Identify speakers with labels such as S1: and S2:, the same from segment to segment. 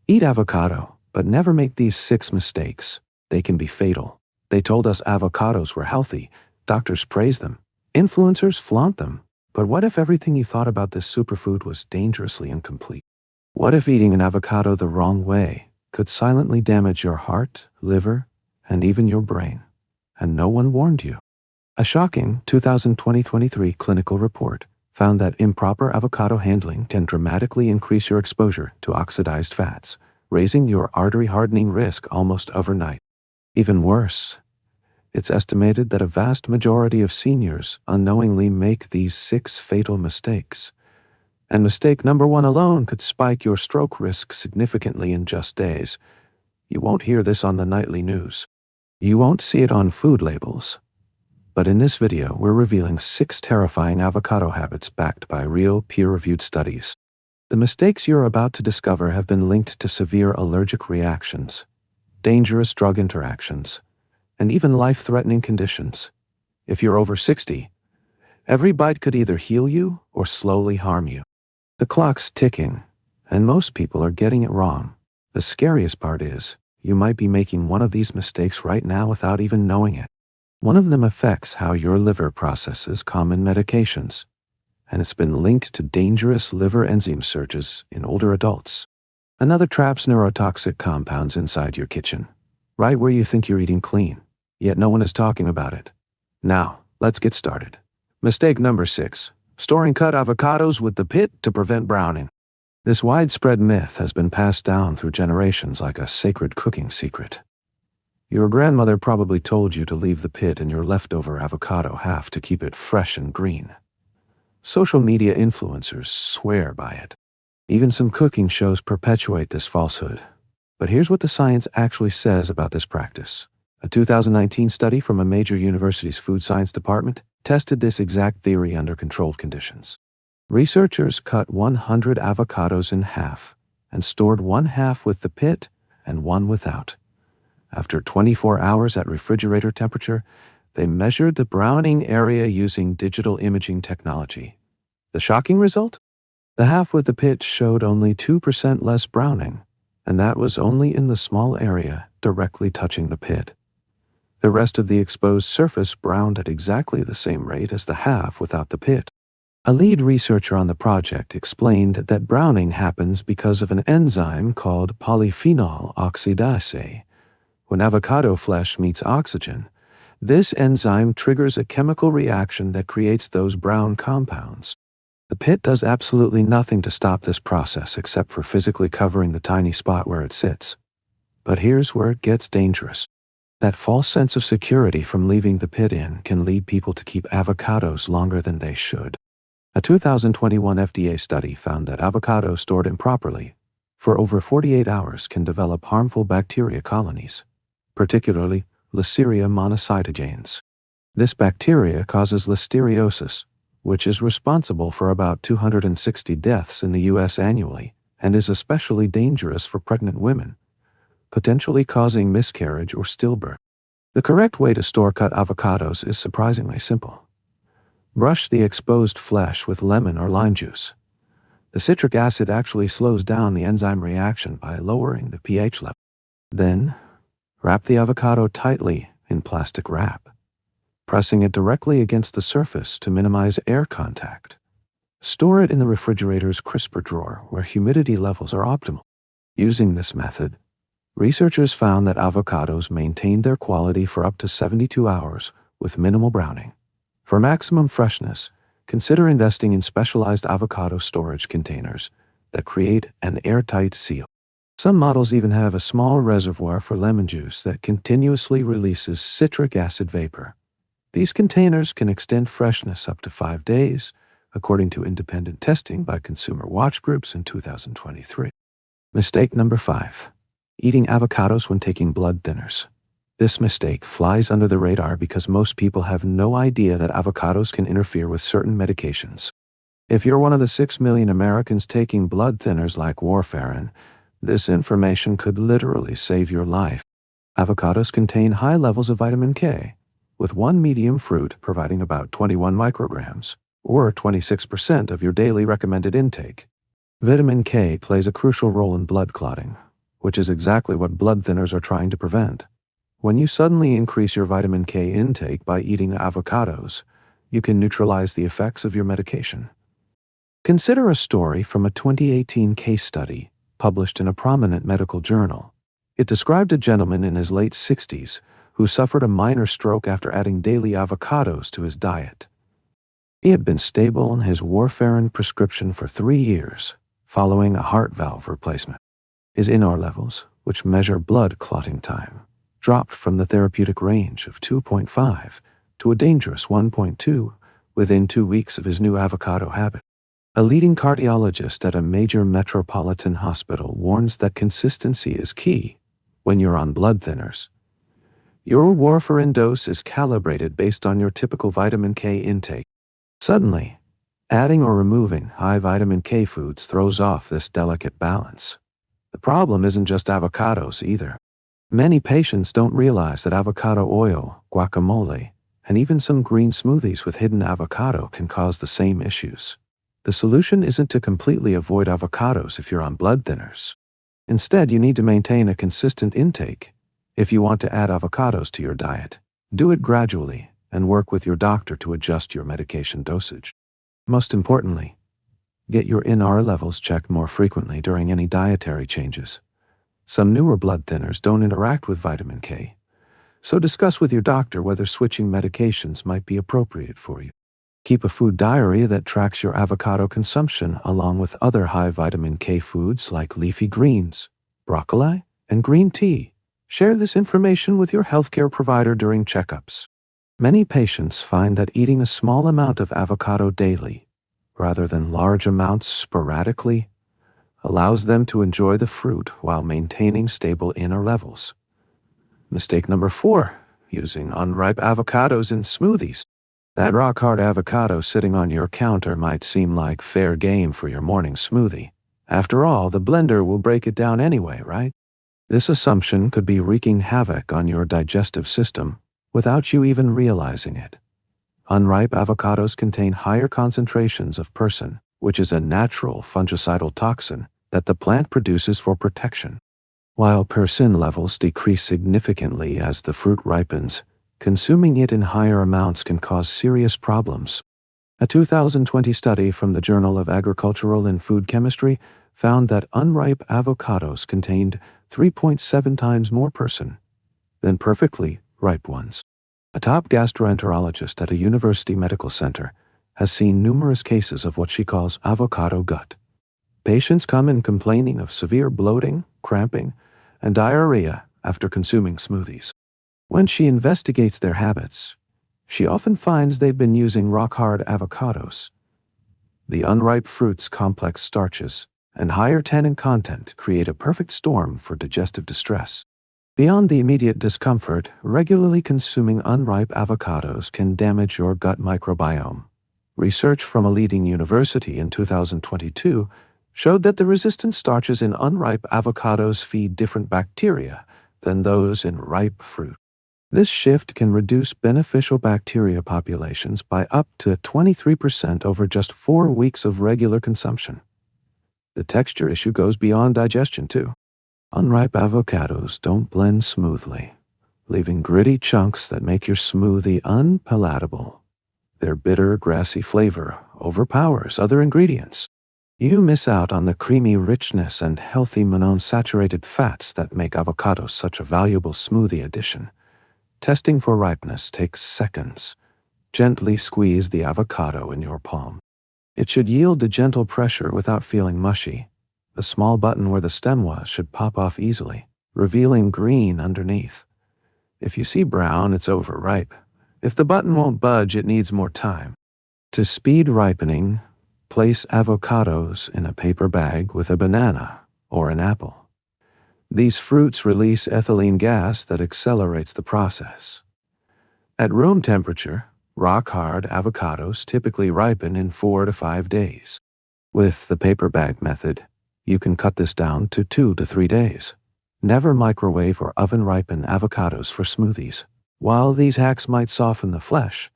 S1: Eat avocado, but never make these 6 mistakes. They can be fatal. They told us avocados were healthy. Doctors praise them. Influencers flaunt them. But what if everything you thought about this superfood was dangerously incomplete? What if eating an avocado the wrong way could silently damage your heart, liver, and even your brain? And no one warned you. A shocking 2023 clinical report found that improper avocado handling can dramatically increase your exposure to oxidized fats, raising your artery hardening risk almost overnight. Even worse, it's estimated that a vast majority of seniors unknowingly make these 6 fatal mistakes. And mistake number 1 alone could spike your stroke risk significantly in just days. You won't hear this on the nightly news. You won't see it on food labels. But in this video, we're revealing 6 terrifying avocado habits backed by real peer-reviewed studies. The mistakes you're about to discover have been linked to severe allergic reactions, dangerous drug interactions, and even life-threatening conditions. If you're over 60, every bite could either heal you or slowly harm you. The clock's ticking, and most people are getting it wrong. The scariest part is, you might be making one of these mistakes right now without even knowing it. One of them affects how your liver processes common medications, and it's been linked to dangerous liver enzyme surges in older adults. Another traps neurotoxic compounds inside your kitchen, right where you think you're eating clean, yet no one is talking about it. Now, let's get started. Mistake number 6. Storing cut avocados with the pit to prevent browning. This widespread myth has been passed down through generations like a sacred cooking secret. Your grandmother probably told you to leave the pit in your leftover avocado half to keep it fresh and green. Social media influencers swear by it. Even some cooking shows perpetuate this falsehood. But here's what the science actually says about this practice. A 2019 study from a major university's food science department tested this exact theory under controlled conditions. Researchers cut 100 avocados in half and stored one half with the pit and one without. After 24 hours at refrigerator temperature, they measured the browning area using digital imaging technology. The shocking result? The half with the pit showed only 2% less browning, and that was only in the small area directly touching the pit. The rest of the exposed surface browned at exactly the same rate as the half without the pit. A lead researcher on the project explained that browning happens because of an enzyme called polyphenol oxidase. When avocado flesh meets oxygen, this enzyme triggers a chemical reaction that creates those brown compounds. The pit does absolutely nothing to stop this process except for physically covering the tiny spot where it sits. But here's where it gets dangerous. That false sense of security from leaving the pit in can lead people to keep avocados longer than they should. A 2021 FDA study found that avocados stored improperly for over 48 hours can develop harmful bacteria colonies, particularly Listeria monocytogenes. This bacteria causes listeriosis, which is responsible for about 260 deaths in the U.S. annually and is especially dangerous for pregnant women, potentially causing miscarriage or stillbirth. The correct way to store cut avocados is surprisingly simple. Brush the exposed flesh with lemon or lime juice. The citric acid actually slows down the enzyme reaction by lowering the pH level. Then, wrap the avocado tightly in plastic wrap, pressing it directly against the surface to minimize air contact. Store it in the refrigerator's crisper drawer where humidity levels are optimal. Using this method, researchers found that avocados maintained their quality for up to 72 hours with minimal browning. For maximum freshness, consider investing in specialized avocado storage containers that create an airtight seal. Some models even have a small reservoir for lemon juice that continuously releases citric acid vapor. These containers can extend freshness up to 5 days, according to independent testing by consumer watch groups in 2023. Mistake number 5. Eating avocados when taking blood thinners. This mistake flies under the radar because most people have no idea that avocados can interfere with certain medications. If you're one of the 6 million Americans taking blood thinners like warfarin, this information could literally save your life. Avocados contain high levels of vitamin K, with one medium fruit providing about 21 micrograms, or 26% of your daily recommended intake. Vitamin K plays a crucial role in blood clotting, which is exactly what blood thinners are trying to prevent. When you suddenly increase your vitamin K intake by eating avocados, you can neutralize the effects of your medication. Consider a story from a 2018 case study published in a prominent medical journal. It described a gentleman in his late 60s who suffered a minor stroke after adding daily avocados to his diet. He had been stable on his warfarin prescription for 3 years, following a heart valve replacement. His INR levels, which measure blood clotting time, dropped from the therapeutic range of 2.5 to a dangerous 1.2 within 2 weeks of his new avocado habit. A leading cardiologist at a major metropolitan hospital warns that consistency is key when you're on blood thinners. Your warfarin dose is calibrated based on your typical vitamin K intake. Suddenly, adding or removing high vitamin K foods throws off this delicate balance. The problem isn't just avocados either. Many patients don't realize that avocado oil, guacamole, and even some green smoothies with hidden avocado can cause the same issues. The solution isn't to completely avoid avocados if you're on blood thinners. Instead, you need to maintain a consistent intake. If you want to add avocados to your diet, do it gradually and work with your doctor to adjust your medication dosage. Most importantly, get your INR levels checked more frequently during any dietary changes. Some newer blood thinners don't interact with vitamin K, so discuss with your doctor whether switching medications might be appropriate for you. Keep a food diary that tracks your avocado consumption along with other high vitamin K foods like leafy greens, broccoli, and green tea. Share this information with your healthcare provider during checkups. Many patients find that eating a small amount of avocado daily, rather than large amounts sporadically, allows them to enjoy the fruit while maintaining stable INR levels. Mistake number 4, using unripe avocados in smoothies. That rock-hard avocado sitting on your counter might seem like fair game for your morning smoothie. After all, the blender will break it down anyway, right? This assumption could be wreaking havoc on your digestive system without you even realizing it. Unripe avocados contain higher concentrations of persin, which is a natural fungicidal toxin that the plant produces for protection. While persin levels decrease significantly as the fruit ripens, consuming it in higher amounts can cause serious problems. A 2020 study from the Journal of Agricultural and Food Chemistry found that unripe avocados contained 3.7 times more persin than perfectly ripe ones. A top gastroenterologist at a university medical center has seen numerous cases of what she calls avocado gut. Patients come in complaining of severe bloating, cramping, and diarrhea after consuming smoothies. When she investigates their habits, she often finds they've been using rock-hard avocados. The unripe fruit's complex starches and higher tannin content create a perfect storm for digestive distress. Beyond the immediate discomfort, regularly consuming unripe avocados can damage your gut microbiome. Research from a leading university in 2022 showed that the resistant starches in unripe avocados feed different bacteria than those in ripe fruit. This shift can reduce beneficial bacteria populations by up to 23% over just 4 weeks of regular consumption. The texture issue goes beyond digestion, too. Unripe avocados don't blend smoothly, leaving gritty chunks that make your smoothie unpalatable. Their bitter, grassy flavor overpowers other ingredients. You miss out on the creamy richness and healthy monounsaturated fats that make avocados such a valuable smoothie addition. Testing for ripeness takes seconds. Gently squeeze the avocado in your palm. It should yield to gentle pressure without feeling mushy. The small button where the stem was should pop off easily, revealing green underneath. If you see brown, it's overripe. If the button won't budge, it needs more time. To speed ripening, place avocados in a paper bag with a banana or an apple. These fruits release ethylene gas that accelerates the process. At room temperature, rock-hard avocados typically ripen in 4 to 5 days. With the paper bag method, you can cut this down to 2 to 3 days. Never microwave or oven-ripen avocados for smoothies. While these hacks might soften the flesh,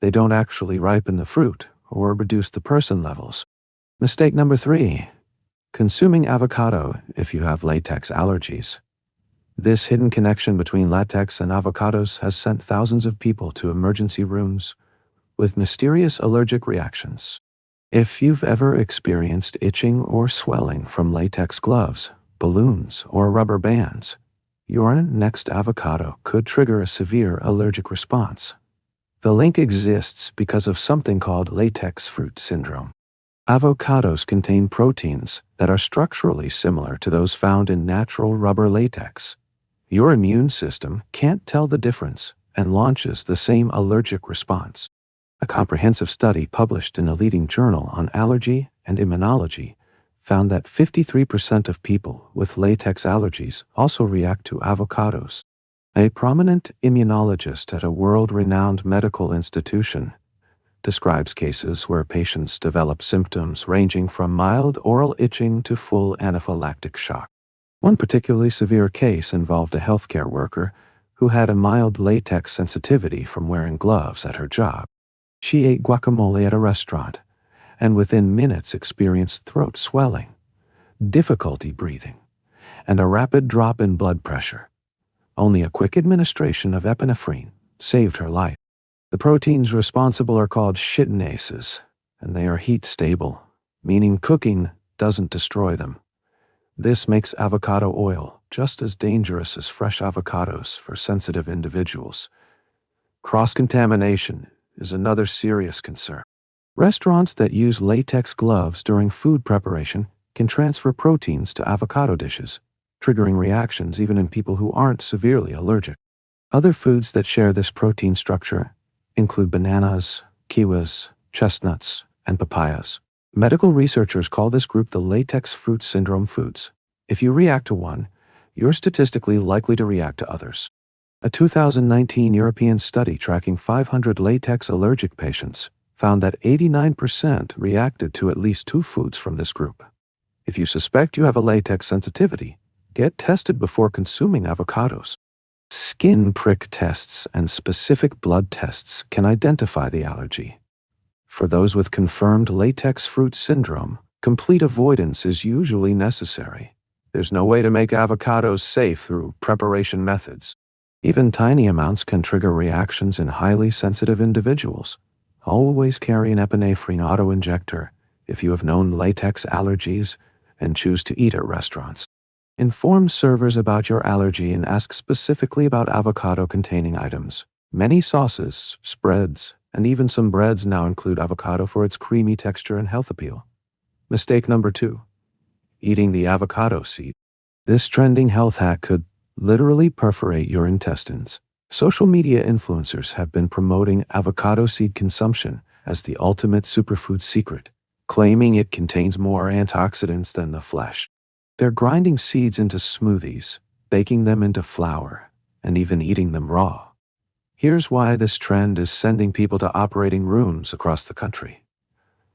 S1: they don't actually ripen the fruit or reduce the persin levels. Mistake number 3. Consuming avocado if you have latex allergies. This hidden connection between latex and avocados has sent thousands of people to emergency rooms with mysterious allergic reactions. If you've ever experienced itching or swelling from latex gloves, balloons, or rubber bands, your next avocado could trigger a severe allergic response. The link exists because of something called latex fruit syndrome. Avocados contain proteins that are structurally similar to those found in natural rubber latex. Your immune system can't tell the difference and launches the same allergic response. A comprehensive study published in a leading journal on allergy and immunology found that 53% of people with latex allergies also react to avocados. A prominent immunologist at a world-renowned medical institution describes cases where patients develop symptoms ranging from mild oral itching to full anaphylactic shock. One particularly severe case involved a healthcare worker who had a mild latex sensitivity from wearing gloves at her job. She ate guacamole at a restaurant and within minutes experienced throat swelling, difficulty breathing, and a rapid drop in blood pressure. Only a quick administration of epinephrine saved her life. The proteins responsible are called chitinases, and they are heat-stable, meaning cooking doesn't destroy them. This makes avocado oil just as dangerous as fresh avocados for sensitive individuals. Cross-contamination is another serious concern. Restaurants that use latex gloves during food preparation can transfer proteins to avocado dishes, triggering reactions even in people who aren't severely allergic. Other foods that share this protein structure include bananas, kiwis, chestnuts, and papayas. Medical researchers call this group the latex fruit syndrome foods. If you react to one, you're statistically likely to react to others. A 2019 European study tracking 500 latex allergic patients found that 89% reacted to at least 2 foods from this group. If you suspect you have a latex sensitivity, get tested before consuming avocados. Skin prick tests and specific blood tests can identify the allergy. For those with confirmed latex fruit syndrome, complete avoidance is usually necessary. There's no way to make avocados safe through preparation methods. Even tiny amounts can trigger reactions in highly sensitive individuals. Always carry an epinephrine autoinjector if you have known latex allergies and choose to eat at restaurants. Inform servers about your allergy and ask specifically about avocado-containing items. Many sauces, spreads, and even some breads now include avocado for its creamy texture and health appeal. Mistake number 2. Eating the avocado seed. This trending health hack could literally perforate your intestines. Social media influencers have been promoting avocado seed consumption as the ultimate superfood secret, claiming it contains more antioxidants than the flesh. They're grinding seeds into smoothies, baking them into flour, and even eating them raw. Here's why this trend is sending people to operating rooms across the country.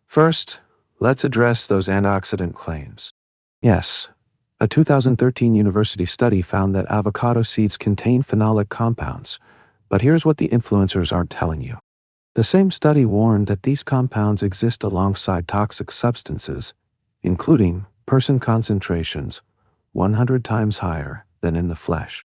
S1: First, let's address those antioxidant claims. Yes, a 2013 university study found that avocado seeds contain phenolic compounds, but here's what the influencers aren't telling you. The same study warned that these compounds exist alongside toxic substances, including person concentrations 100 times higher than in the flesh.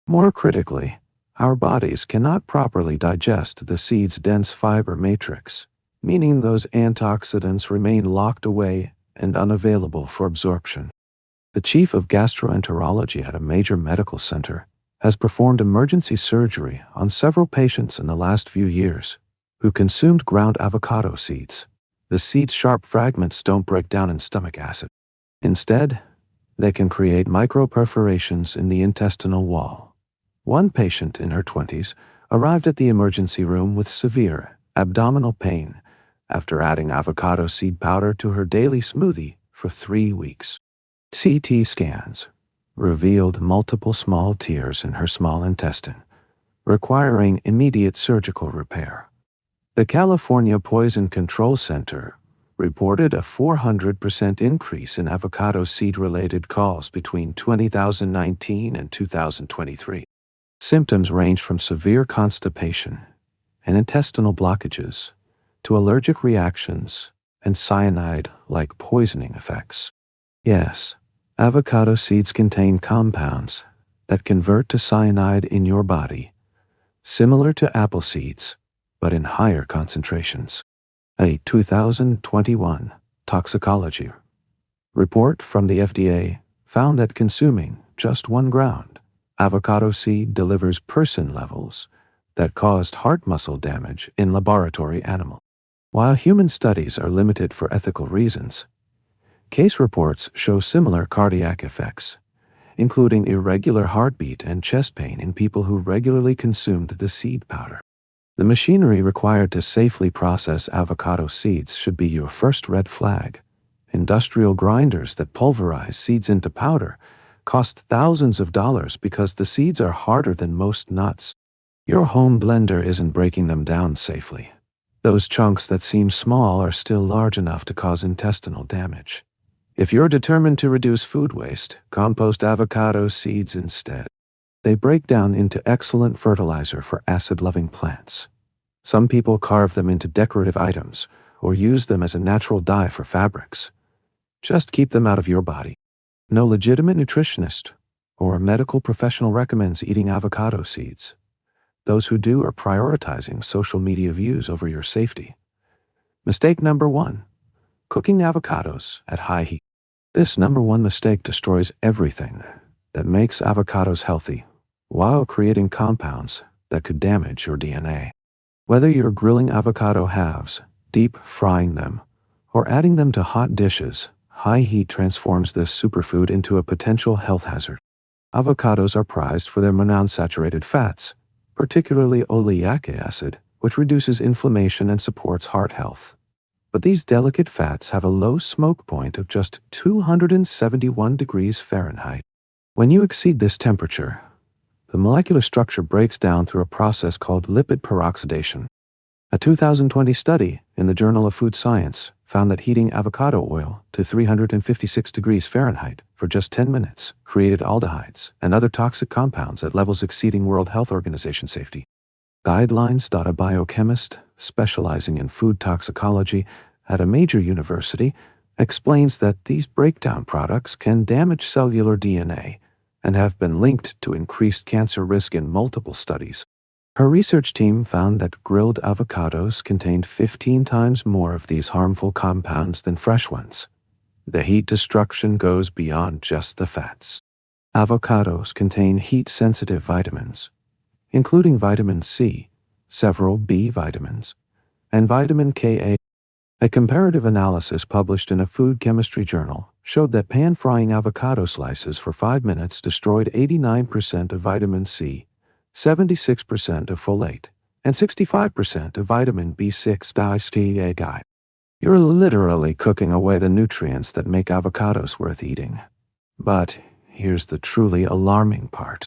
S1: More critically, our bodies cannot properly digest the seed's dense fiber matrix, meaning those antioxidants remain locked away and unavailable for absorption. The chief of gastroenterology at a major medical center has performed emergency surgery on several patients in the last few years who consumed ground avocado seeds. The seed's sharp fragments don't break down in stomach acid. Instead, they can create microperforations in the intestinal wall. One patient in her 20s arrived at the emergency room with severe abdominal pain after adding avocado seed powder to her daily smoothie for 3 weeks. CT scans revealed multiple small tears in her small intestine, requiring immediate surgical repair. The California Poison Control Center reported a 400% increase in avocado seed-related calls between 2019 and 2023. Symptoms range from severe constipation and intestinal blockages to allergic reactions and cyanide-like poisoning effects. Yes, avocado seeds contain compounds that convert to cyanide in your body, similar to apple seeds, but in higher concentrations. A 2021 toxicology report from the FDA found that consuming just 1 ground avocado seed delivers person levels that caused heart muscle damage in laboratory animals. While human studies are limited for ethical reasons, case reports show similar cardiac effects, including irregular heartbeat and chest pain in people who regularly consumed the seed powder. The machinery required to safely process avocado seeds should be your first red flag. Industrial grinders that pulverize seeds into powder cost thousands of dollars because the seeds are harder than most nuts. Your home blender isn't breaking them down safely. Those chunks that seem small are still large enough to cause intestinal damage. If you're determined to reduce food waste, compost avocado seeds instead. They break down into excellent fertilizer for acid-loving plants. Some people carve them into decorative items or use them as a natural dye for fabrics. Just keep them out of your body. No legitimate nutritionist or medical professional recommends eating avocado seeds. Those who do are prioritizing social media views over your safety. Mistake number 1. Cooking avocados at high heat. This number 1 mistake destroys everything that makes avocados healthy while creating compounds that could damage your DNA. Whether you're grilling avocado halves, deep frying them, or adding them to hot dishes, high heat transforms this superfood into a potential health hazard. Avocados are prized for their monounsaturated fats, particularly oleic acid, which reduces inflammation and supports heart health. But these delicate fats have a low smoke point of just 271 degrees Fahrenheit. When you exceed this temperature, the molecular structure breaks down through a process called lipid peroxidation. A 2020 study in the Journal of Food Science found that heating avocado oil to 356 degrees Fahrenheit for just 10 minutes created aldehydes and other toxic compounds at levels exceeding World Health Organization safety guidelines. A biochemist specializing in food toxicology at a major university explains that these breakdown products can damage cellular DNA and have been linked to increased cancer risk in multiple studies. Her research team found that grilled avocados contained 15 times more of these harmful compounds than fresh ones. The heat destruction goes beyond just the fats. Avocados contain heat-sensitive vitamins, including vitamin C, several B vitamins, and vitamin Ka. A comparative analysis published in a food chemistry journal showed that pan-frying avocado slices for 5 minutes destroyed 89% of vitamin C, 76% of folate, and 65% of vitamin B6 distiag. You're literally cooking away the nutrients that make avocados worth eating. But here's the truly alarming part.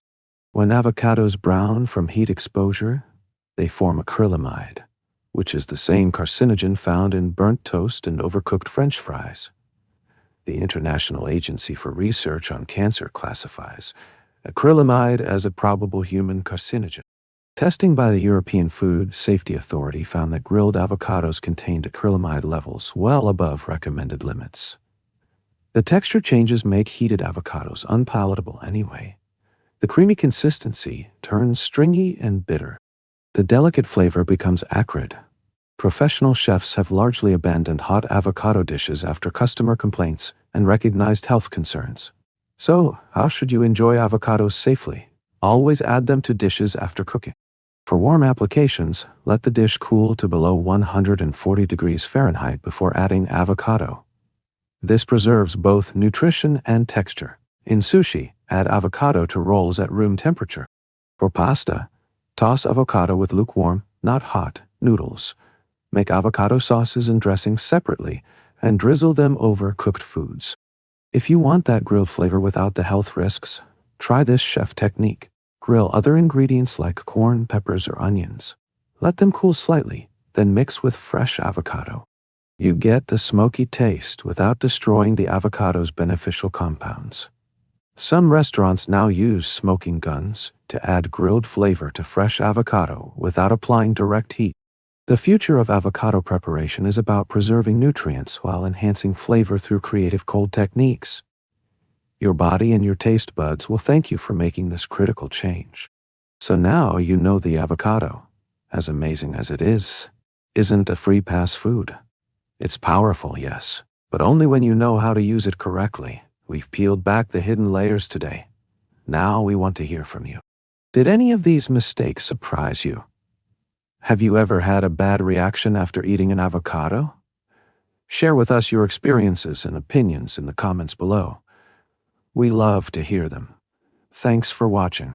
S1: When avocados brown from heat exposure, they form acrylamide, which is the same carcinogen found in burnt toast and overcooked French fries. The International Agency for Research on Cancer classifies acrylamide as a probable human carcinogen. Testing by the European Food Safety Authority found that grilled avocados contained acrylamide levels well above recommended limits. The texture changes make heated avocados unpalatable anyway. The creamy consistency turns stringy and bitter. The delicate flavor becomes acrid. Professional chefs have largely abandoned hot avocado dishes after customer complaints and recognized health concerns. So, how should you enjoy avocados safely? Always add them to dishes after cooking. For warm applications, let the dish cool to below 140 degrees Fahrenheit before adding avocado. This preserves both nutrition and texture. In sushi, add avocado to rolls at room temperature. For pasta, toss avocado with lukewarm, not hot, noodles. Make avocado sauces and dressings separately and drizzle them over cooked foods. If you want that grilled flavor without the health risks, try this chef technique. Grill other ingredients like corn, peppers, or onions. Let them cool slightly, then mix with fresh avocado. You get the smoky taste without destroying the avocado's beneficial compounds. Some restaurants now use smoking guns to add grilled flavor to fresh avocado without applying direct heat. The future of avocado preparation is about preserving nutrients while enhancing flavor through creative cold techniques. Your body and your taste buds will thank you for making this critical change. So now you know the avocado, as amazing as it is, isn't a free pass food. It's powerful, yes, but only when you know how to use it correctly. We've peeled back the hidden layers today. Now we want to hear from you. Did any of these mistakes surprise you? Have you ever had a bad reaction after eating an avocado? Share with us your experiences and opinions in the comments below. We love to hear them. Thanks for watching.